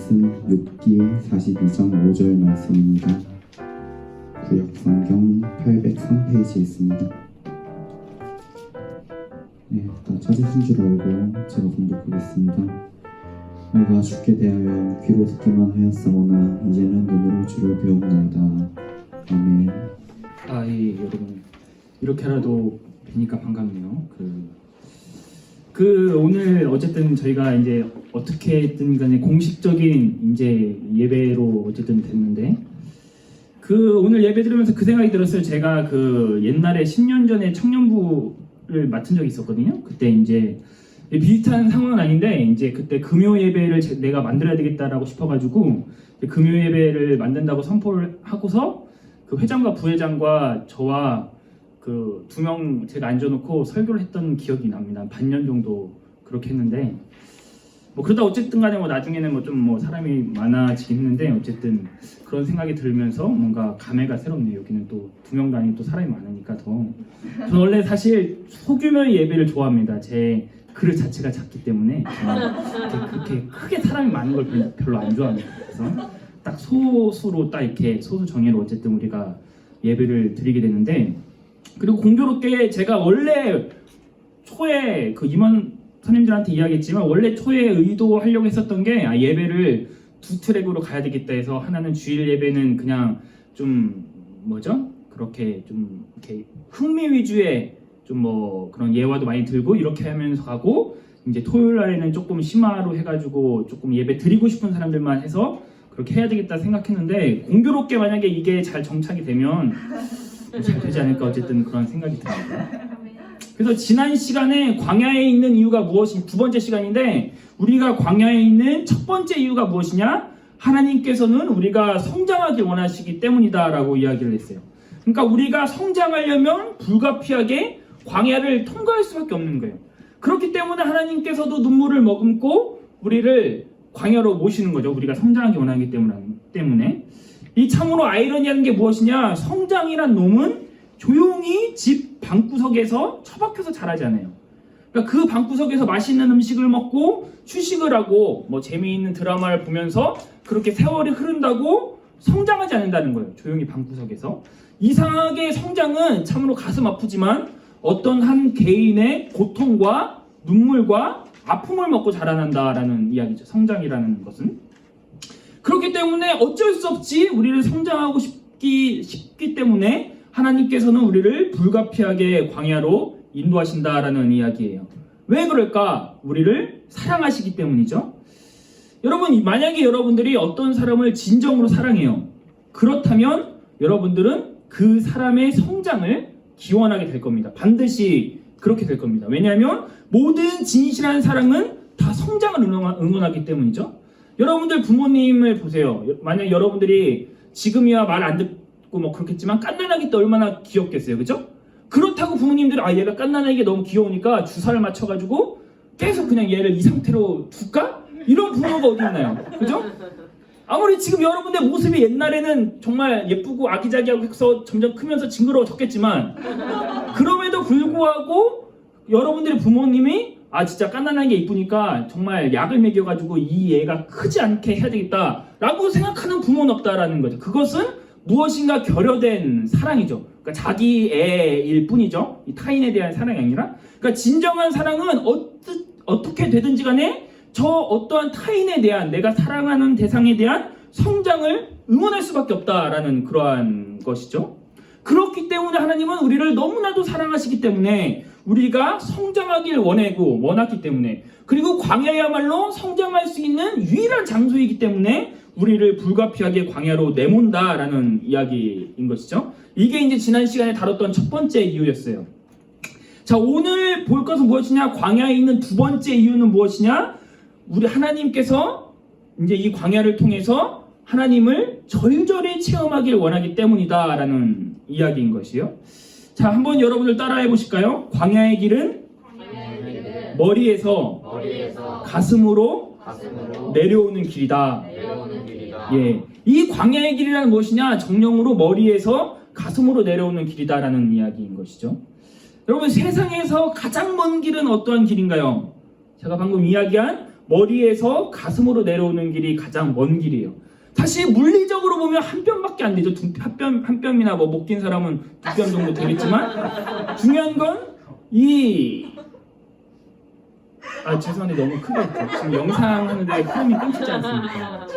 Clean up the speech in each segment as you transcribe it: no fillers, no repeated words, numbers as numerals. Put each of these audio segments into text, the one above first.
말씀 욥기 42장 5절 말씀입니다. 구약성경 803페이지에 있습니다. 네, 다 찾으신 줄 알고 제가 봉독하겠습니다. 내가 주께 대하여 귀로 듣기만 하였사오나 이제는 눈으로 주를 배웠나이다. 아멘. 예, 여러분 이렇게라도 뵈니까 반갑네요. 오늘 어쨌든 저희가 이제 어떻게든 간에 공식적인 이제 예배로 어쨌든 됐는데 오늘 예배 들으면서 그 생각이 들었어요. 제가 옛날에 10년 전에 청년부를 맡은 적이 있었거든요. 그때 이제 비슷한 상황은 아닌데 이제 그때 금요 예배를 내가 만들어야 되겠다라고 싶어가지고 금요 예배를 만든다고 선포를 하고서 그 회장과 부회장과 저와 두 명 제가 앉아놓고 설교를 했던 기억이 납니다. 반년 정도 그렇게 했는데 그러다 어쨌든 간에 나중에는 좀 사람이 많아지긴 했는데 어쨌든 그런 생각이 들면서 뭔가 감회가 새롭네요. 여기는 또 두 명도 아니고 또 사람이 많으니까 저는 원래 사실 소규모의 예배를 좋아합니다. 제 그릇 자체가 작기 때문에 그렇게 크게 사람이 많은 걸 별로 안 좋아합니다. 그래서 딱 소수로 딱 이렇게 소수 정예로 어쨌든 우리가 예배를 드리게 되는데 그리고 공교롭게 제가 원래 초에 임원 선생님들한테 이야기했지만 원래 초에 의도하려고 했었던 게 예배를 두 트랙으로 가야 되겠다 해서 하나는 주일 예배는 그냥 좀 그렇게 좀 이렇게 흥미 위주의 좀 그런 예화도 많이 들고 이렇게 하면서 가고 이제 토요일 날에는 조금 심화로 해가지고 조금 예배 드리고 싶은 사람들만 해서 그렇게 해야 되겠다 생각했는데 공교롭게 만약에 이게 잘 정착이 되면 잘 되지 않을까 어쨌든 그런 생각이 듭니다. 그래서 지난 시간에 광야에 있는 이유가 무엇이 두 번째 시간인데 우리가 광야에 있는 첫 번째 이유가 무엇이냐? 하나님께서는 우리가 성장하길 원하시기 때문이다 라고 이야기를 했어요. 그러니까 우리가 성장하려면 불가피하게 광야를 통과할 수밖에 없는 거예요. 그렇기 때문에 하나님께서도 눈물을 머금고 우리를 광야로 모시는 거죠. 우리가 성장하기 원하기 때문에. 이 참으로 아이러니한 게 무엇이냐? 성장이란 놈은 조용히 집 방구석에서 처박혀서 자라지 않아요. 그러니까 그 방구석에서 맛있는 음식을 먹고 휴식을 하고 재미있는 드라마를 보면서 그렇게 세월이 흐른다고 성장하지 않는다는 거예요. 조용히 방구석에서. 이상하게 성장은 참으로 가슴 아프지만 어떤 한 개인의 고통과 눈물과 아픔을 먹고 자라난다라는 이야기죠. 성장이라는 것은. 그렇기 때문에 어쩔 수 없이 우리를 성장하고 싶기 때문에 하나님께서는 우리를 불가피하게 광야로 인도하신다라는 이야기예요. 왜 그럴까? 우리를 사랑하시기 때문이죠. 여러분, 만약에 여러분들이 어떤 사람을 진정으로 사랑해요. 그렇다면 여러분들은 그 사람의 성장을 기원하게 될 겁니다. 반드시 그렇게 될 겁니다. 왜냐하면 모든 진실한 사랑은 다 성장을 응원하기 때문이죠. 여러분들 부모님을 보세요. 만약 여러분들이 지금이야 말 안 듣고 그렇겠지만 깐난아기 때 얼마나 귀엽겠어요. 그죠? 그렇다고 부모님들이 얘가 깐난아기가 너무 귀여우니까 주사를 맞춰가지고 계속 그냥 얘를 이 상태로 둘까? 이런 부모가 어디 있나요? 그죠? 아무리 지금 여러분들 모습이 옛날에는 정말 예쁘고 아기자기하고 해서 점점 크면서 징그러워졌겠지만 그럼에도 불구하고 여러분들의 부모님이 진짜 깐난하게 이쁘니까 정말 약을 먹여가지고 이 애가 크지 않게 해야 되겠다 라고 생각하는 부모는 없다라는 거죠. 그것은 무엇인가 결여된 사랑이죠. 그러니까 자기 애일 뿐이죠. 이 타인에 대한 사랑이 아니라. 그러니까 진정한 사랑은 어떻게 되든지 간에 저 어떠한 타인에 대한 내가 사랑하는 대상에 대한 성장을 응원할 수밖에 없다라는 그러한 것이죠. 그렇기 때문에 하나님은 우리를 너무나도 사랑하시기 때문에 우리가 성장하길 원했기 때문에 그리고 광야야말로 성장할 수 있는 유일한 장소이기 때문에 우리를 불가피하게 광야로 내몬다라는 이야기인 것이죠. 이게 이제 지난 시간에 다뤘던 첫 번째 이유였어요. 자, 오늘 볼 것은 무엇이냐? 광야에 있는 두 번째 이유는 무엇이냐? 우리 하나님께서 이제 이 광야를 통해서 하나님을 절절히 체험하길 원하기 때문이다라는 이야기인 것이요. 자, 한번 여러분들 따라해 보실까요? 광야의 길은 머리에서 가슴으로 내려오는 길이다. 예, 이 광야의 길이란 무엇이냐? 정령으로 머리에서 가슴으로 내려오는 길이다라는 이야기인 것이죠. 여러분, 세상에서 가장 먼 길은 어떠한 길인가요? 제가 방금 이야기한 머리에서 가슴으로 내려오는 길이 가장 먼 길이에요. 사실 물리적으로 보면 한 뼘밖에 안 되죠. 한 뼘이나 뭐 못 낀 사람은 2뼘 정도 되겠지만 중요한 건 죄송한데 너무 크게 했죠. 지금 영상 하는데 흐름이 끊기지 않습니까?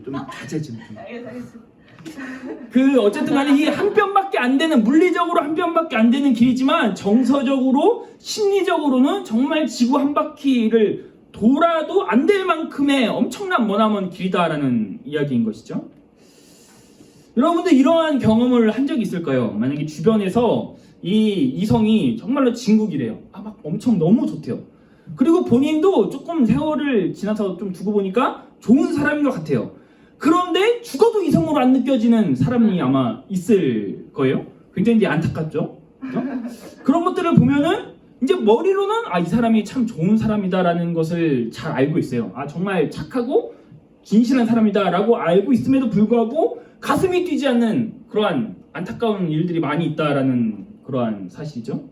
좀 자제 좀. 어쨌든 간에 이 한 뼘밖에 안 되는, 물리적으로 한 뼘밖에 안 되는 길이지만 정서적으로 심리적으로는 정말 지구 한 바퀴를 돌아도 안 될 만큼의 엄청난 머나먼 길이다라는 이야기인 것이죠. 여러분들 이러한 경험을 한 적이 있을까요? 만약에 주변에서 이 이성이 정말로 진국이래요. 막 엄청 너무 좋대요. 그리고 본인도 조금 세월을 지나서 좀 두고 보니까 좋은 사람인 것 같아요. 그런데 죽어도 이성으로 안 느껴지는 사람이 아마 있을 거예요. 굉장히 이제 안타깝죠. 그렇죠? 그런 것들을 보면은 이제 머리로는 이 사람이 참 좋은 사람이다라는 것을 잘 알고 있어요. 정말 착하고 진실한 사람이다라고 알고 있음에도 불구하고 가슴이 뛰지 않는 그러한 안타까운 일들이 많이 있다라는 그러한 사실이죠.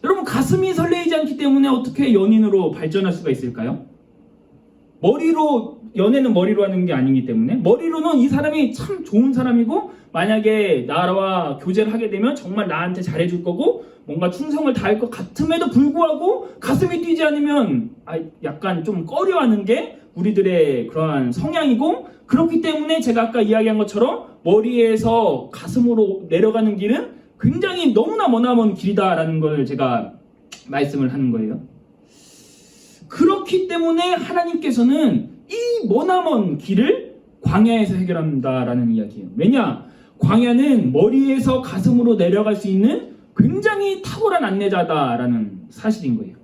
여러분, 가슴이 설레이지 않기 때문에 어떻게 연인으로 발전할 수가 있을까요? 연애는 머리로 하는 게 아니기 때문에 머리로는 이 사람이 참 좋은 사람이고 만약에 나와 교제를 하게 되면 정말 나한테 잘해줄 거고 뭔가 충성을 다할 것 같음에도 불구하고 가슴이 뛰지 않으면 약간 좀 꺼려하는 게 우리들의 그러한 성향이고, 그렇기 때문에 제가 아까 이야기한 것처럼 머리에서 가슴으로 내려가는 길은 굉장히 너무나 머나먼 길이다라는 걸 제가 말씀을 하는 거예요. 그렇기 때문에 하나님께서는 이 머나먼 길을 광야에서 해결한다라는 이야기예요. 왜냐? 광야는 머리에서 가슴으로 내려갈 수 있는 굉장히 탁월한 안내자다라는 사실인 거예요.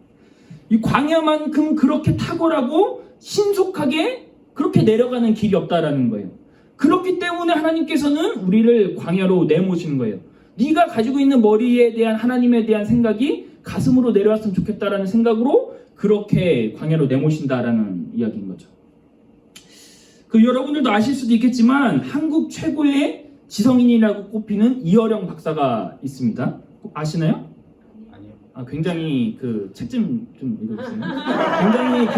이 광야만큼 그렇게 탁월하고 신속하게 그렇게 내려가는 길이 없다라는 거예요. 그렇기 때문에 하나님께서는 우리를 광야로 내모시는 거예요. 네가 가지고 있는 머리에 대한 하나님에 대한 생각이 가슴으로 내려왔으면 좋겠다라는 생각으로 그렇게 광야로 내모신다라는 이야기인 거죠. 여러분들도 아실 수도 있겠지만 한국 최고의 지성인이라고 꼽히는 이어령 박사가 있습니다. 아시나요? 아니요. 굉장히 책 좀 읽어주세요. 굉장히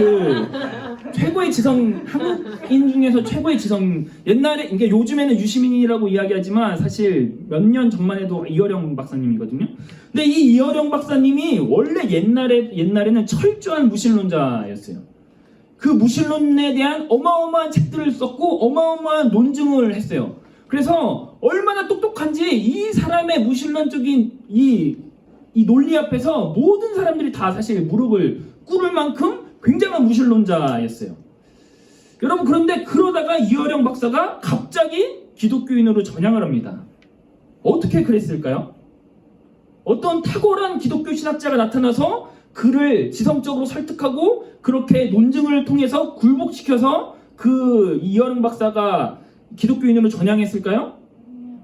최고의 한국인 중에서 최고의 지성, 옛날에, 그러니까 요즘에는 유시민이라고 이야기하지만 사실 몇 년 전만 해도 이어령 박사님이거든요. 근데 이 이어령 박사님이 원래 옛날에는 철저한 무신론자였어요. 그 무신론에 대한 어마어마한 책들을 썼고 어마어마한 논증을 했어요. 그래서 얼마나 똑똑한지 이 사람의 무신론적인 이 논리 앞에서 모든 사람들이 다 사실 무릎을 꿇을 만큼 굉장한 무신론자였어요. 여러분, 그런데 그러다가 이어령 박사가 갑자기 기독교인으로 전향을 합니다. 어떻게 그랬을까요? 어떤 탁월한 기독교 신학자가 나타나서 그를 지성적으로 설득하고 그렇게 논증을 통해서 굴복시켜서 이어령 박사가 기독교인으로 전향했을까요?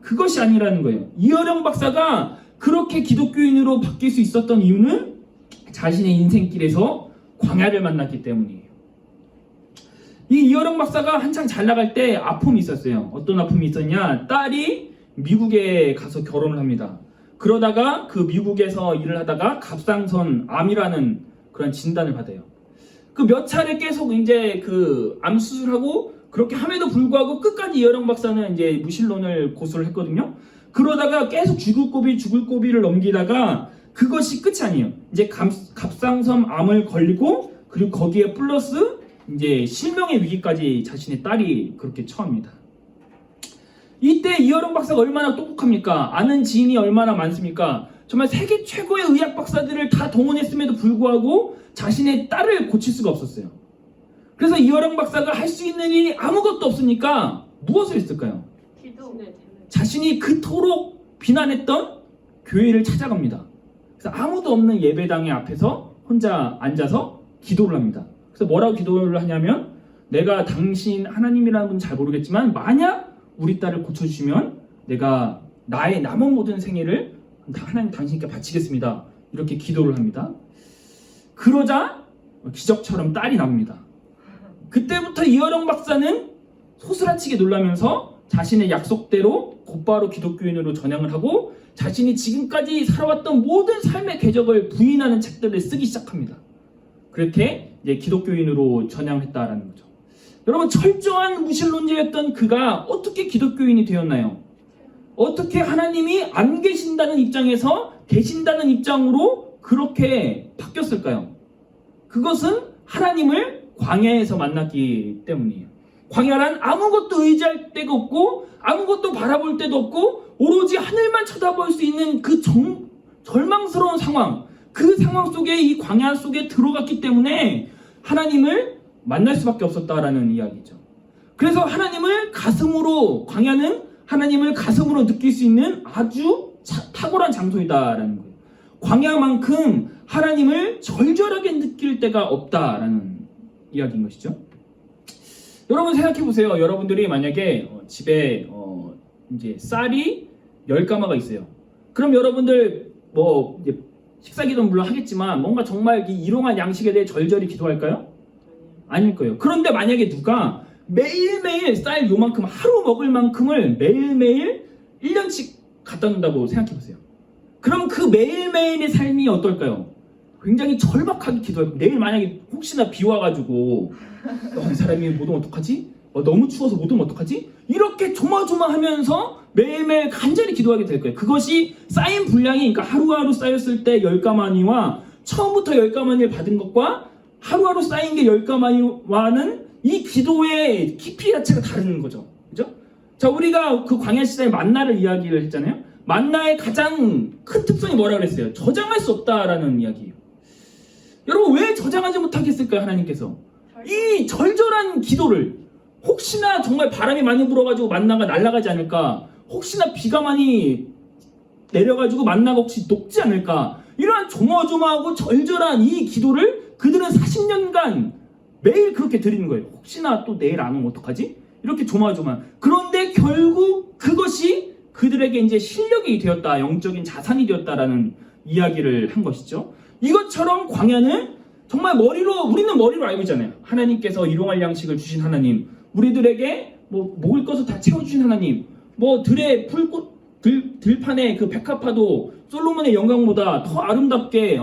그것이 아니라는 거예요. 이어령 박사가 그렇게 기독교인으로 바뀔 수 있었던 이유는 자신의 인생길에서 광야를 만났기 때문이에요. 이 이어령 박사가 한창 잘 나갈 때 아픔이 있었어요. 어떤 아픔이 있었냐? 딸이 미국에 가서 결혼을 합니다. 그러다가 미국에서 일을 하다가 갑상선암이라는 그런 진단을 받아요. 몇 차례 계속 이제 암 수술하고 그렇게 함에도 불구하고 끝까지 이어령 박사는 이제 무신론을 고수를 했거든요. 그러다가 계속 죽을 고비를 넘기다가 그것이 끝이 아니에요. 이제 갑상선암을 걸리고 그리고 거기에 플러스 이제 실명의 위기까지 자신의 딸이 그렇게 처합니다. 이때 이어령 박사가 얼마나 똑똑합니까? 아는 지인이 얼마나 많습니까? 정말 세계 최고의 의학 박사들을 다 동원했음에도 불구하고 자신의 딸을 고칠 수가 없었어요. 그래서 이어령 박사가 할 수 있는 일이 아무것도 없으니까 무엇을 했을까요? 자신이 그토록 비난했던 교회를 찾아갑니다. 그래서 아무도 없는 예배당의 앞에서 혼자 앉아서 기도를 합니다. 그래서 뭐라고 기도를 하냐면, 내가 당신 하나님이라는 분 잘 모르겠지만 만약 우리 딸을 고쳐주시면 내가 나의 남은 모든 생애를 하나님 당신께 바치겠습니다. 이렇게 기도를 합니다. 그러자 기적처럼 딸이 납니다. 그때부터 이어령 박사는 소스라치게 놀라면서 자신의 약속대로 곧바로 기독교인으로 전향을 하고 자신이 지금까지 살아왔던 모든 삶의 궤적을 부인하는 책들을 쓰기 시작합니다. 그렇게 이제 기독교인으로 전향했다라는 거죠. 여러분, 철저한 무신론자였던 그가 어떻게 기독교인이 되었나요? 어떻게 하나님이 안 계신다는 입장에서 계신다는 입장으로 그렇게 바뀌었을까요? 그것은 하나님을 광야에서 만났기 때문이에요. 광야란 아무것도 의지할 데가 없고 아무것도 바라볼 데도 없고 오로지 하늘만 쳐다볼 수 있는 그 절망스러운 상황, 그 상황 속에 이 광야 속에 들어갔기 때문에 하나님을 만날 수밖에 없었다라는 이야기죠. 그래서 하나님을 가슴으로, 광야는 하나님을 가슴으로 느낄 수 있는 아주 탁월한 장소이다라는 거예요. 광야만큼 하나님을 절절하게 느낄 때가 없다라는 이야기인 것이죠. 여러분 생각해 보세요. 여러분들이 만약에 집에 이제 쌀이 10가마가 있어요. 그럼 여러분들 뭐 이제 식사 기도는 물론 하겠지만 뭔가 정말 이 일용할 양식에 대해 절절히 기도할까요? 아닐 거예요. 그런데 만약에 누가 매일매일 쌀 요만큼 하루 먹을 만큼을 매일매일 1년씩 갖다 놓는다고 생각해 보세요. 그럼 그 매일매일의 삶이 어떨까요? 굉장히 절박하게 기도해요. 내일 만약에 혹시나 비 와가지고 이 사람이 못 오면 어떡하지? 너무 추워서 못 오면 어떡하지? 이렇게 조마조마하면서 매일매일 간절히 기도하게 될 거예요. 그것이 쌓인 분량이, 그러니까 하루하루 쌓였을 때 10가마니와 처음부터 10가마니를 받은 것과 하루하루 쌓인 게 10가마니와는 이 기도의 깊이 자체가 다른 거죠. 그죠? 자, 우리가 그 광야 시대의 만나를 이야기를 했잖아요. 만나의 가장 큰 특성이 뭐라 그랬어요? 저장할 수 없다라는 이야기예요. 여러분, 왜 저장하지 못하겠을까요? 하나님께서 이 절절한 기도를, 혹시나 정말 바람이 많이 불어가지고 만나가 날아가지 않을까, 혹시나 비가 많이 내려가지고 만나가 혹시 녹지 않을까, 이러한 조마조마하고 절절한 이 기도를 그들은 40년간 매일 그렇게 드리는 거예요. 혹시나 또 내일 안 오면 어떡하지? 이렇게 조마조마. 그런데 결국 그것이 그들에게 이제 실력이 되었다, 영적인 자산이 되었다라는 이야기를 한 것이죠. 이것처럼 광야는 정말 우리는 머리로 알고 있잖아요. 하나님께서 일용할 양식을 주신 하나님, 우리들에게 뭐 먹을 것을 다 채워주신 하나님, 뭐 들판의 그 백합화도 솔로몬의 영광보다 더 아름답게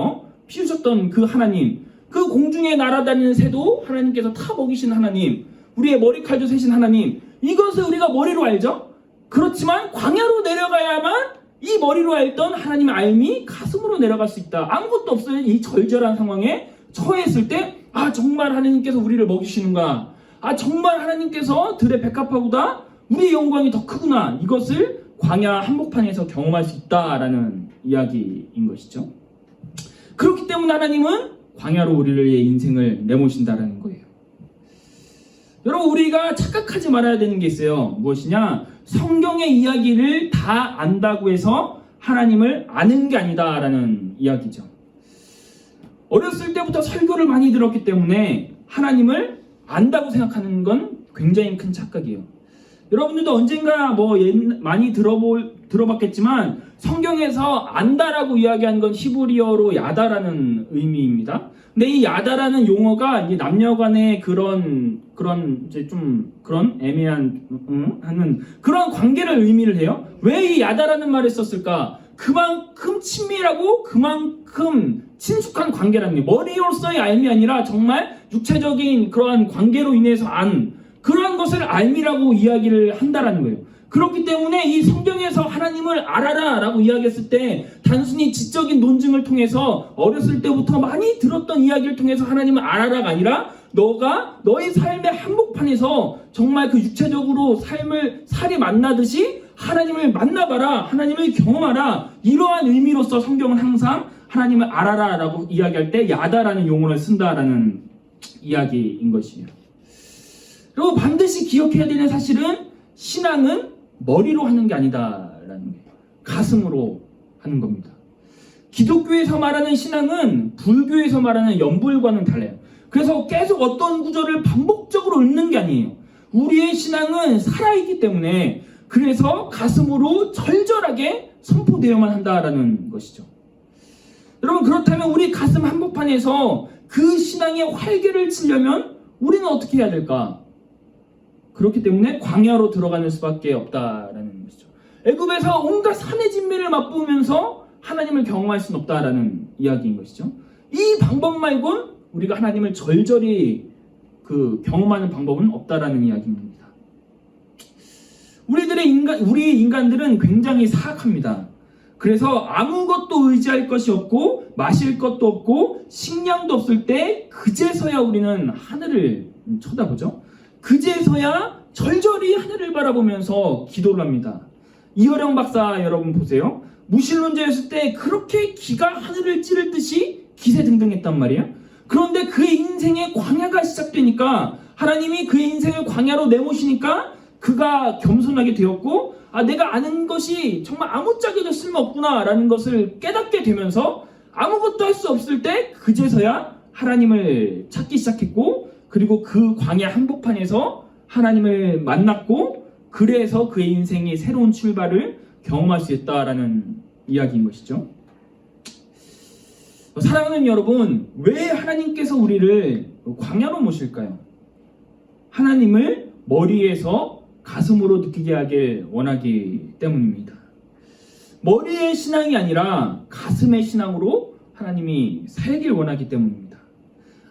피우셨던 그 하나님, 그 공중에 날아다니는 새도 하나님께서 타 먹이신 하나님, 우리의 머리칼도 세신 하나님, 이것을 우리가 머리로 알죠. 그렇지만 광야로 내려가야만 이 머리로 알던 하나님의 알미 가슴으로 내려갈 수 있다. 아무것도 없어요. 이 절절한 상황에 처했을 때, 아, 정말 하나님께서 우리를 먹이시는가, 아, 정말 하나님께서 들의 백합화보다 우리의 영광이 더 크구나, 이것을 광야 한복판에서 경험할 수 있다라는 이야기인 것이죠. 그렇기 때문에 하나님은 광야로 우리의 인생을 내모신다라는 거예요. 여러분, 우리가 착각하지 말아야 되는 게 있어요. 무엇이냐? 성경의 이야기를 다 안다고 해서 하나님을 아는 게 아니다라는 이야기죠. 어렸을 때부터 설교를 많이 들었기 때문에 하나님을 안다고 생각하는 건 굉장히 큰 착각이에요. 여러분들도 언젠가 많이 들어봤겠지만 성경에서 안다라고 이야기하는 건 히브리어로 야다라는 의미입니다. 근데 이 야다라는 용어가 이제 남녀간의 그런 이제 좀 그런 애매한 하는 그런 관계를 의미를 해요. 왜 이 야다라는 말을 썼을까? 그만큼 친밀하고 그만큼 친숙한 관계라는 게, 머리로서의 알미 아니라 정말 육체적인 그러한 관계로 인해서 그러한 것을 알미라고 이야기를 한다라는 거예요. 그렇기 때문에 이 성경에서 하나님을 알아라 라고 이야기했을 때 단순히 지적인 논증을 통해서 어렸을 때부터 많이 들었던 이야기를 통해서 하나님을 알아라가 아니라 너가 너의 삶의 한복판에서 정말 그 육체적으로 살이 만나듯이 하나님을 만나봐라, 하나님을 경험하라, 이러한 의미로서 성경은 항상 하나님을 알아라 라고 이야기할 때 야다라는 용어를 쓴다라는 이야기인 것이에요. 그리고 반드시 기억해야 되는 사실은 신앙은 머리로 하는 게 아니다라는 거예요. 가슴으로 하는 겁니다. 기독교에서 말하는 신앙은 불교에서 말하는 연불과는 달라요. 그래서 계속 어떤 구절을 반복적으로 읽는 게 아니에요. 우리의 신앙은 살아있기 때문에 그래서 가슴으로 절절하게 선포되어야만 한다라는 것이죠. 여러분, 그렇다면 우리 가슴 한복판에서 그 신앙의 활개를 치려면 우리는 어떻게 해야 될까? 그렇기 때문에 광야로 들어가는 수밖에 없다라는 것이죠. 애굽에서 온갖 산의 진미를 맛보면서 하나님을 경험할 수는 없다라는 이야기인 것이죠. 이 방법 말곤 우리가 하나님을 절절히 경험하는 방법은 없다라는 이야기입니다. 우리 인간들은 굉장히 사악합니다. 그래서 아무것도 의지할 것이 없고 마실 것도 없고 식량도 없을 때 그제서야 우리는 하늘을 쳐다보죠. 그제서야 절절히 하늘을 바라보면서 기도를 합니다. 이어령 박사 여러분 보세요. 무신론자였을 때 그렇게 기가 하늘을 찌를 듯이 기세등등했단 말이에요. 그런데 그의 인생의 광야가 시작되니까 하나님이 그의 인생을 광야로 내모시니까 그가 겸손하게 되었고 내가 아는 것이 정말 아무짝에도 쓸모없구나 라는 것을 깨닫게 되면서 아무것도 할 수 없을 때 그제서야 하나님을 찾기 시작했고 그리고 그 광야 한복판에서 하나님을 만났고 그래서 그의 인생이 새로운 출발을 경험할 수 있다라는 이야기인 것이죠. 사랑하는 여러분, 왜 하나님께서 우리를 광야로 모실까요? 하나님을 머리에서 가슴으로 느끼게 하길 원하기 때문입니다. 머리의 신앙이 아니라 가슴의 신앙으로 하나님이 살길 원하기 때문입니다.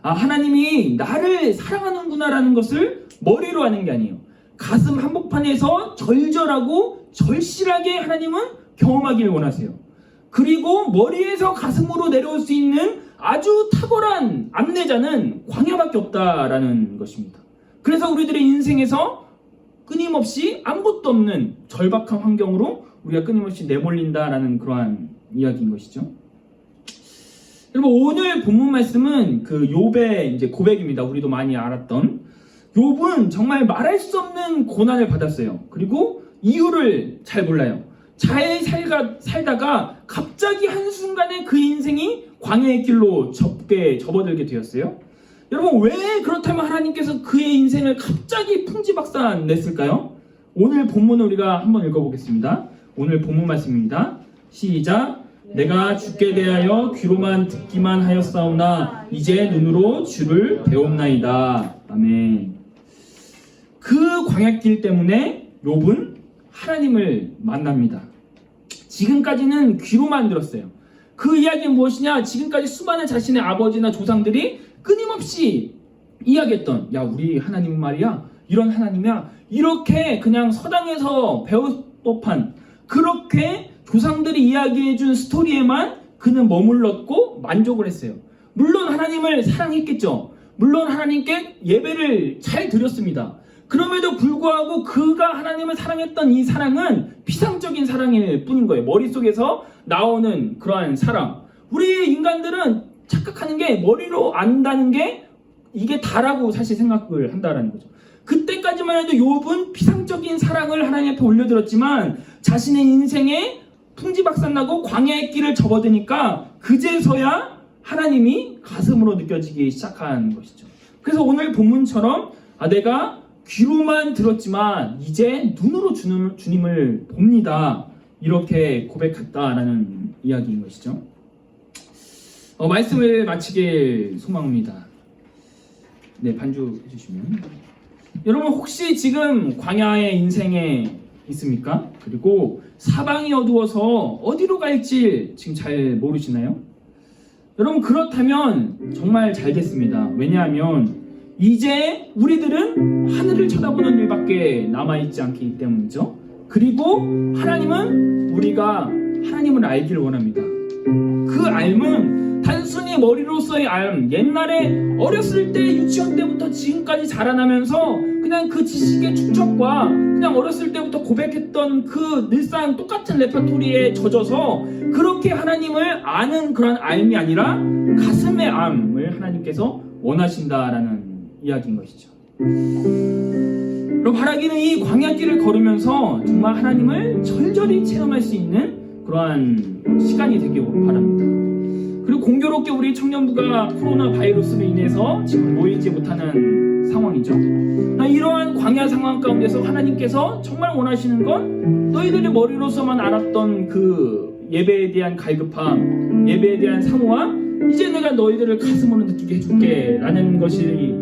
하나님이 나를 사랑하는구나라는 것을 머리로 하는 게 아니에요. 가슴 한복판에서 절절하고 절실하게 하나님은 경험하길 원하세요. 그리고 머리에서 가슴으로 내려올 수 있는 아주 탁월한 안내자는 광야밖에 없다라는 것입니다. 그래서 우리들의 인생에서 끊임없이 아무것도 없는 절박한 환경으로 우리가 끊임없이 내몰린다라는 그러한 이야기인 것이죠. 여러분, 오늘 본문 말씀은 욥의 이제 고백입니다. 우리도 많이 알았던. 욥은 정말 말할 수 없는 고난을 받았어요. 그리고 이유를 잘 몰라요. 잘 살다가 갑자기 한순간에 그 인생이 광야의 길로 접어들게 되었어요. 여러분, 왜 그렇다면 하나님께서 그의 인생을 갑자기 풍지박산 냈을까요? 오늘 본문을 우리가 한번 읽어보겠습니다. 오늘 본문 말씀입니다. 시작. 내가 주께 대하여 귀로만 듣기만 하였사오나 이제 눈으로 주를 배웠나이다. 아멘. 그 광야길 때문에 욥은 하나님을 만납니다. 지금까지는 귀로만 들었어요. 그 이야기는 무엇이냐? 지금까지 수많은 자신의 아버지나 조상들이 끊임없이 이야기했던, 야, 우리 하나님은 말이야, 이런 하나님이야, 이렇게 그냥 서당에서 배울 법한 그렇게 조상들이 이야기해준 스토리에만 그는 머물렀고 만족을 했어요. 물론 하나님을 사랑했겠죠. 물론 하나님께 예배를 잘 드렸습니다. 그럼에도 불구하고 그가 하나님을 사랑했던 이 사랑은 피상적인 사랑일 뿐인 거예요. 머릿속에서 나오는 그러한 사랑. 우리 인간들은 착각하는 게 머리로 안다는 게 이게 다라고 사실 생각을 한다라는 거죠. 그때까지만 해도 욥은 피상적인 사랑을 하나님 앞에 올려드렸지만 자신의 인생에 풍지박산나고 광야의 길을 접어드니까 그제서야 하나님이 가슴으로 느껴지기 시작한 것이죠. 그래서 오늘 본문처럼 내가 귀로만 들었지만 이제 눈으로 주님을 봅니다. 이렇게 고백했다라는 이야기인 것이죠. 말씀을 마치길 소망합니다. 네, 반주 해주시면. 여러분, 혹시 지금 광야의 인생에 있습니까? 그리고 사방이 어두워서 어디로 갈지 지금 잘 모르시나요? 여러분, 그렇다면 정말 잘 됐습니다. 왜냐하면 이제 우리들은 하늘을 쳐다보는 일밖에 남아있지 않기 때문이죠. 그리고 하나님은 우리가 하나님을 알기를 원합니다. 그 알은 단순히 머리로서의 알, 옛날에 어렸을 때 유치원 때부터 지금까지 자라나면서 그냥 그 지식의 축적과 그냥 어렸을 때부터 고백했던 그 늘상 똑같은 레퍼토리에 젖어서 그렇게 하나님을 아는 그런 알이 아니라 가슴의 암을 하나님께서 원하신다라는 이야기인 것이죠. 그럼 바라기는 이 광야길을 걸으면서 정말 하나님을 절절히 체험할 수 있는 그러한 시간이 되길 바랍니다. 그리고 공교롭게 우리 청년부가 코로나 바이러스로 인해서 지금 모이지 못하는 상황이죠. 이러한 광야 상황 가운데서 하나님께서 정말 원하시는 건 너희들이 머리로서만 알았던 그 예배에 대한 갈급함, 예배에 대한 사모와 이제 내가 너희들을 가슴으로 느끼게 해줄게 라는 것이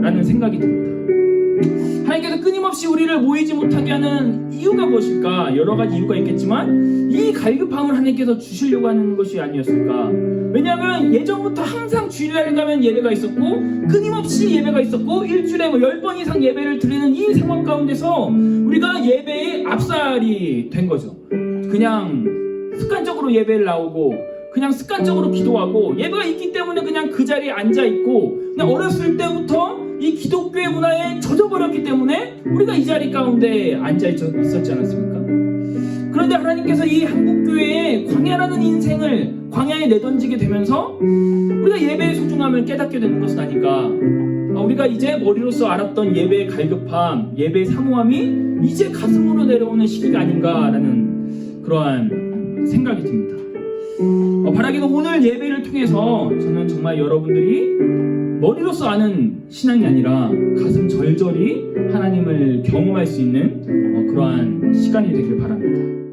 라는 생각이 듭니다. 하나님께서 끊임없이 우리를 모이지 못하게 하는 이유가 무엇일까? 여러 가지 이유가 있겠지만 이 갈급함을 하나님께서 주시려고 하는 것이 아니었을까? 왜냐하면 예전부터 항상 주일날 가면 예배가 있었고 끊임없이 예배가 있었고 일주일에 10번 이상 예배를 드리는 이 상황 가운데서 우리가 예배의 압살이 된 거죠. 그냥 습관적으로 예배를 나오고 그냥 습관적으로 기도하고 예배가 있기 때문에 그냥 그 자리에 앉아있고 그냥 어렸을 때부터 이 기독교의 문화에 젖어버렸기 때문에 우리가 이 자리 가운데 앉아있었지 않았습니까? 그런데 하나님께서 이 한국교회의 광야라는 인생을 광야에 내던지게 되면서 우리가 예배의 소중함을 깨닫게 되는 것은 아닌가. 우리가 이제 머리로서 알았던 예배의 갈급함, 예배의 사모함이 이제 가슴으로 내려오는 시기가 아닌가라는 그러한 생각이 듭니다. 바라기도 오늘 예배를 통해서 저는 정말 여러분들이 머리로서 아는 신앙이 아니라 가슴 절절히 하나님을 경험할 수 있는 그러한 시간이 되길 바랍니다.